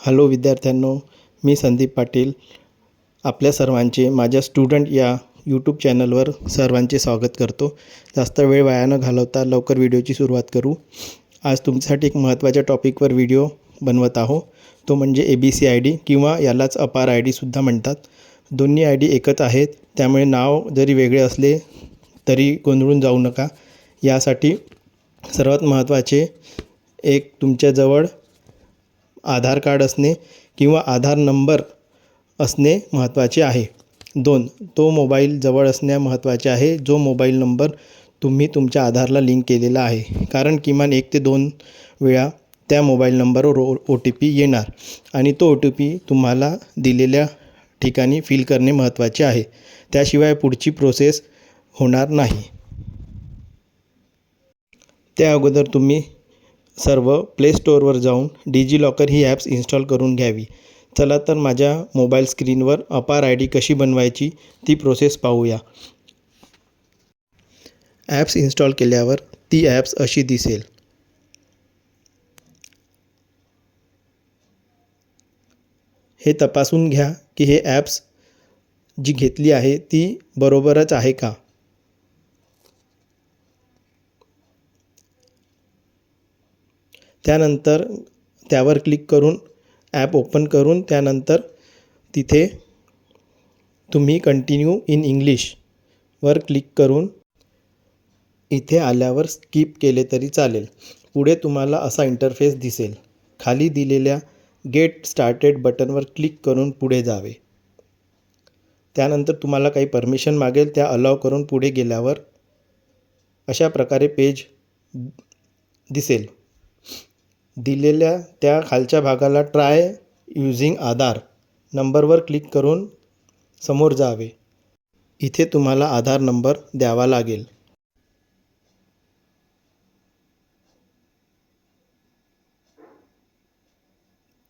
Hello विद्यार्थ्यांनो, मी संदीप पाटील. आपल्या सर्वांचे माझ्या स्टुडंट या यूट्यूब चॅनलवर सर्वांचे स्वागत करतो. जास्त वेळ वाया न घालवता लवकर व्हिडिओची सुरुवात करू. आज तुमच्यासाठी एक महत्त्वाच्या टॉपिकवर व्हिडिओ बनवत आहो. तो म्हणजे ABCID किंवा यालाच अपार आय डीसुद्धा म्हणतात. दोन्ही आय डी एकच आहेत, त्यामुळे नाव जरी वेगळे असले तरी गोंधळून जाऊ नका. यासाठी सर्वात महत्त्वाचे एक तुमच्याजवळ आधार कार्ड असणे किंवा आधार नंबर असणे महत्त्वाचे आहे. 2. तो मोबाईल जवळ असणे महत्त्वाचे आहे, जो मोबाईल नंबर तुम्ही तुमच्या आधारला लिंक केलेला आहे. कारण किमान 1 ते 2 वेळा त्या मोबाईल नंबरवर OTP येणार आणि तो OTP तुम्हाला दिलेल्या ठिकाणी फिल करणे महत्त्वाचे आहे. त्याशिवाय पुढची प्रोसेस होणार नाही. त्या अगोदर तुम्ही सर्व प्ले स्टोअरवर जाऊन डिजिलॉकर ही ॲप्स इन्स्टॉल करून घ्यावी. चला तर माझ्या मोबाईल स्क्रीनवर अपार आय डी कशी बनवायची ती प्रोसेस पाहूया. ॲप्स इन्स्टॉल केल्यावर ती ॲप्स अशी दिसेल. हे तपासून घ्या की हे ॲप्स जी घेतली आहे ती बरोबरच आहे का. त्यानंतर त्यावर क्लिक करून ॲप ओपन करून त्यानंतर तिथे तुम्ही कंटिन्यू इन इंग्लिशवर क्लिक करून इथे आल्यावर स्किप केले तरी चालेल. पुढे तुम्हाला असा इंटरफेस दिसेल. खाली दिलेल्या गेट स्टार्टेड बटनवर क्लिक करून पुढे जावे. त्यानंतर तुम्हाला काही परमिशन मागेल, त्या अलाव करून पुढे गेल्यावर अशा प्रकारे पेज दिसेल. दिलेल्या त्या खालच्या भागाला ट्राय युझिंग आधार नंबरवर क्लिक करून समोर जावे. इथे तुम्हाला आधार नंबर द्यावा लागेल.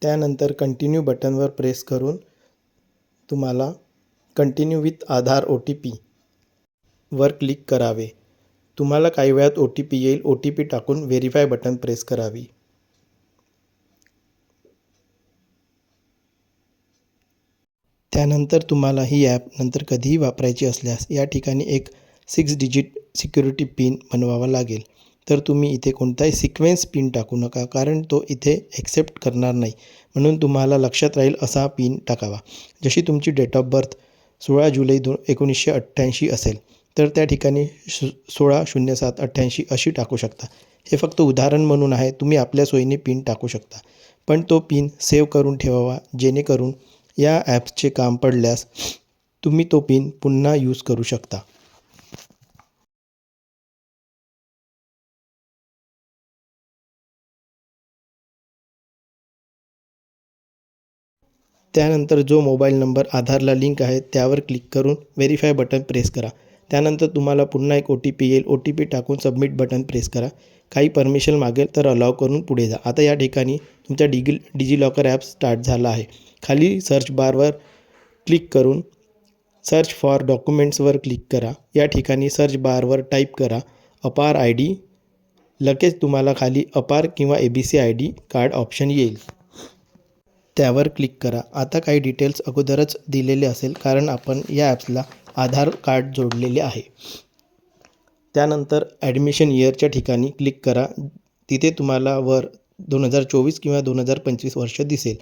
त्यानंतर कंटिन्यू बटनवर प्रेस करून तुम्हाला कंटिन्यू विथ आधार OTP वर क्लिक करावे. तुम्हाला काही वेळात OTP येईल. OTP टाकून व्हेरीफाय बटन प्रेस करावी. त्यानंतर तुम्हाला ही ॲप नंतर कधीही वापरायची असल्यास या ठिकाणी एक 6 डिजिट सिक्युरिटी पिन बनवावा लागेल. तर तुम्ही इथे कोणताही सिक्वेन्स पिन टाकू नका, कारण तो इथे ॲक्सेप्ट करणार नाही. म्हणून तुम्हाला लक्षात राहील असा पिन टाकावा. जशी तुमची डेट ऑफ बर्थ 16 जुलै 1988 असेल तर त्या ठिकाणी 16/07/88 अशी टाकू शकता. हे फक्त उदाहरण म्हणून आहे. तुम्ही आपल्या सोयीने पिन टाकू शकता, पण तो पिन सेव्ह करून ठेवावा, जेणेकरून या ॲप्सचे काम पडल्यास तुम्ही तो पिन पुन्हा यूज करू शकता. त्यानंतर जो मोबाईल नंबर आधारला लिंक आहे त्यावर क्लिक करून व्हेरीफाय बटन प्रेस करा. त्यानंतर तुम्हाला पुन्हा एक OTP येईल. OTP टाकून सबमिट बटन प्रेस करा. काही परमिशन मागेल तर अलाव करून पुढे जा. आता या ठिकाणी तुमचा डिजिलॉकर ॲप स्टार्ट झाला आहे. खाली सर्च बारवर क्लिक करून सर्च फॉर डॉक्युमेंट्सवर क्लिक करा. या ठिकाणी सर्च बारवर टाईप करा अपार आय डी. लगेच तुम्हाला खाली अपार किंवा ABCID कार्ड ऑप्शन येईल. त्यावर क्लिक करा. आता काही डिटेल्स अगोदरच दिलेले असेल, कारण आपण या ॲप्सला आधार कार्ड जोडलेले आहे. त्यानंतर ॲडमिशन इयरच्या ठिकाणी क्लिक करा. तिथे तुम्हाला वर 2024 किंवा 2025 वर्ष दिसेल.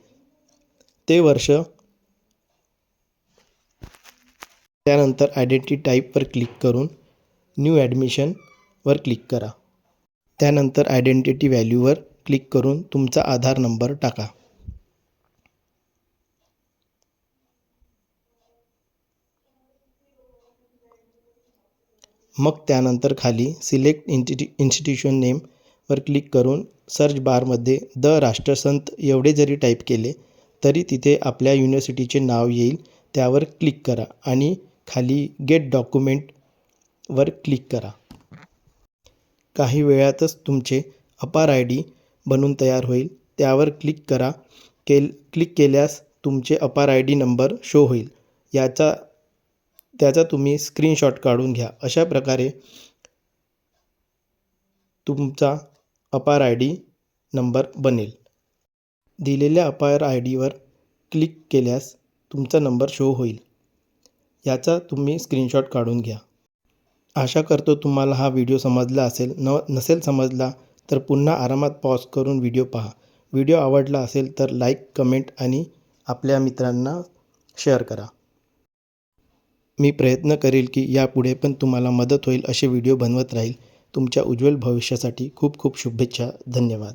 ते वर्ष. त्यानंतर आयडेंटिटी टाईपवर क्लिक करून न्यू ॲडमिशनवर क्लिक करा. त्यानंतर आयडेंटिटी व्हॅल्यूवर क्लिक करून तुमचा आधार नंबर टाका. मग त्यानंतर खाली सिलेक्ट इन्स्टिट्यूशन नेमवर क्लिक करून सर्च बारमध्ये द राष्ट्रसंत एवढे जरी टाईप केले तरी तिथे आपल्या युनिव्हर्सिटीचे नाव येईल. त्यावर क्लिक करा आणि खाली गेट डॉक्युमेंटवर क्लिक करा. काही वेळातच तुमचे अपार आय डी बनून तयार होईल. त्यावर क्लिक करा. क्लिक केल्यास तुमचे अपार आय डी नंबर शो होईल. त्याचा तुम्ही स्क्रीनशॉट काढून घ्या. अशा प्रकारे तुमचा अपार आय डी नंबर बनेल. दिलेल्या अपायर आय डीवर क्लिक केल्यास तुमचा नंबर शो होईल. याचा तुम्ही स्क्रीनशॉट काढून घ्या. आशा करतो तुम्हाला हा व्हिडिओ समजला असेल. नसेल समजला तर पुन्हा आरामात पॉज करून व्हिडिओ पहा. व्हिडिओ आवडला असेल तर लाईक, कमेंट आणि आपल्या मित्रांना शेअर करा. मी प्रयत्न करेल की यापुढे पण तुम्हाला मदत होईल असे व्हिडिओ बनवत राहील. तुमच्या उज्ज्वल भविष्यासाठी खूप खूप शुभेच्छा. धन्यवाद.